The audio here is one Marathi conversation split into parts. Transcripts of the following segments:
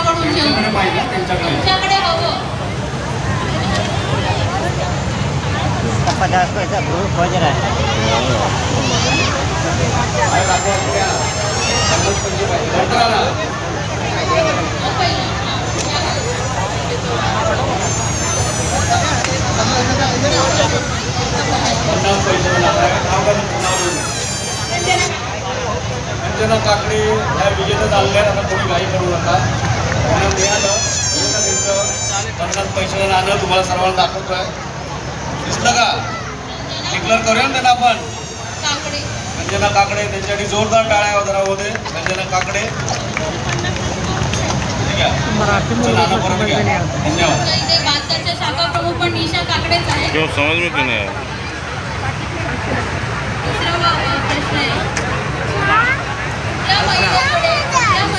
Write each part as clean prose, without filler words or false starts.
त्यांच्याकडून घेऊ. तुमच्याकडे हवं 50 पैसा ग्रुप खोज रहा है. अंजना काकडे या विजेता चालल्या. आता कोणी घाई करू नका. त्यांना मिळालं त्यांचं 50 पैशाचं नाणं तुम्हाला सर्वांना दाखवतोय. दिसलं का? डिक्लेअर करूया ना त्यांना आपण. काकडे अंजना काकडे त्यांच्यासाठी जोरदार टाळ्या वगैरे होते. अंजना काकडे ठीक आहे. नाणं परत घ्या. धन्यवाद. इथे बादशाहच्या शाखा प्रमुख पण निशा काकडेच आहे. क्यों समझ में क्यों नहीं आया?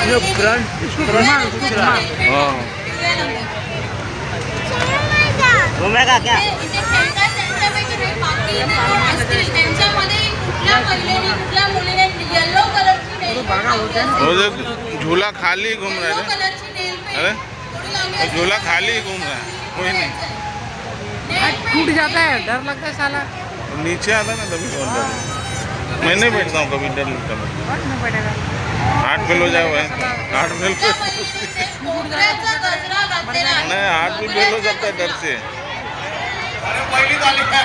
दुसरा प्रश्न आहे त्या महिलेकडे घूमेगा क्या? इथे खेळतात त्यांच्यापैकी काही बाकी इथे कोण असतील त्यांच्यामध्ये कुठल्या महिलेने कुठल्या मुलीने येलो कलरची नेल वो जो झूला खाली घूम रहा है. कलरची नेल अरे वो झूला खाली घूम रहा है, कोई नहीं. टूट जाता है, डर लगता है साला. नीचे आता ना तभी कौन डर. मैं नहीं बैठता हूँ कभी, डर लगता है. नहीं पड़ेगा. हाथ फेल हो जाए भाई, हाथ फेल त्या महिलेने मोगऱ्याचा गजरा घातलेला आहे. नहीं, हाथ भी फेल हो सकता है डर से. अरे पहिली झाली का?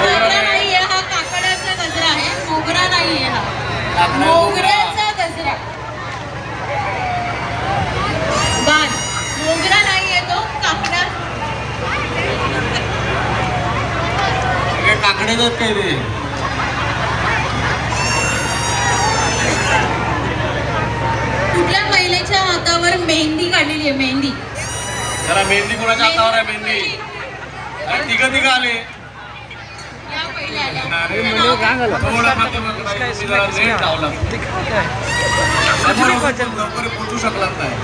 मोगरा नाहीये हा काकड्याचा गजरा आहे. मोगरा नाहीये हा मोगऱ्याचा गजरा. बाण मोगरा नाहीये तो काकडा. हे काकडे जात काही रे. कुठल्या महिलेच्या हातावर मेहंदी काढलेली आहे. मेहंदी जरा मेहंदी कोणाच्या हातावर आहे? मेहंदी अरे तिघं आले. या पहिल्या आल्या. जवळ पाठीमागे जरा लेट लावला. लवकर पोहोचू शकलात नाही.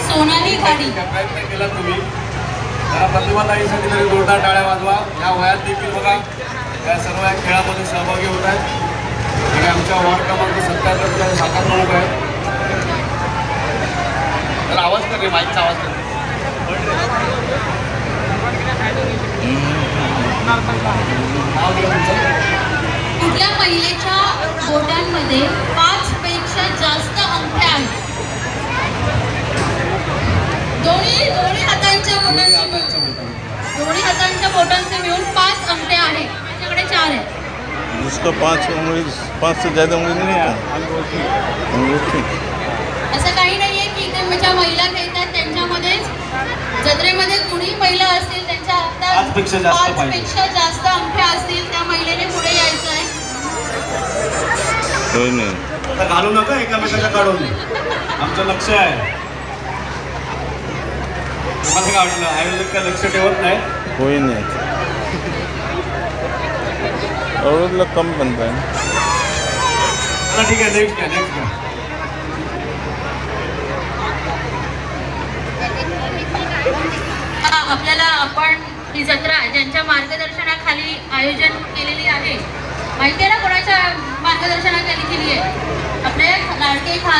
सोनाली गाडी प्रयत्न केला तुम्ही. जरा प्रतिभाताईसाठी तरी जोरदार टाळ्या वाजवा. या वयात देखील बघा या सर्व या खेळामध्ये सहभागी होत आहेत. आणि आमच्या वॉर्ड क्रमांक 77 शाखा प्रमुख आहेत. तर आवाज कर रे, माईकचा आवाज कर. नाव घ्या तुमचं. कुठल्या महिलेच्या बोटांमध्ये 5 पेक्षा जास्त अंगठ्या आहेत. दोन्ही हातांच्या बोटांचे मिळून 5 अंगठ्या आहेत. माझ्याकडे 4 आहेत. जिसका 5 से ज़्यादा उंगली नहीं है अंगूठी. असं काही नाहीये की इथे ज्या महिला खेळतात त्यांच्यामध्येच जत्रेमध्ये कुणी महिला असतील त्यांच्या हातात 5 पेक्षा जास्त 5 पाहिजे. पेक्षा जास्त अंगठ्या असतील त्या महिलेने पुढे यायचं आहे. कोई नहीं. आता घालू नका एकामेकाच्या काढून. आमचं लक्ष आहे. तुम्हाला काय वाटलं? आयोजक काय लक्ष ठेवत नाही? कोई नहीं. और लोग कम बनता है. चला ठीक आहे. नेक्स्ट घ्या. आपल्याला आपण ही जत्रा ज्यांच्या मार्गदर्शनाखाली आयोजन केलेली आहे माहिती आहे ना कोणाच्या मार्गदर्शनाखाली केली आहे? आपले लाडके खास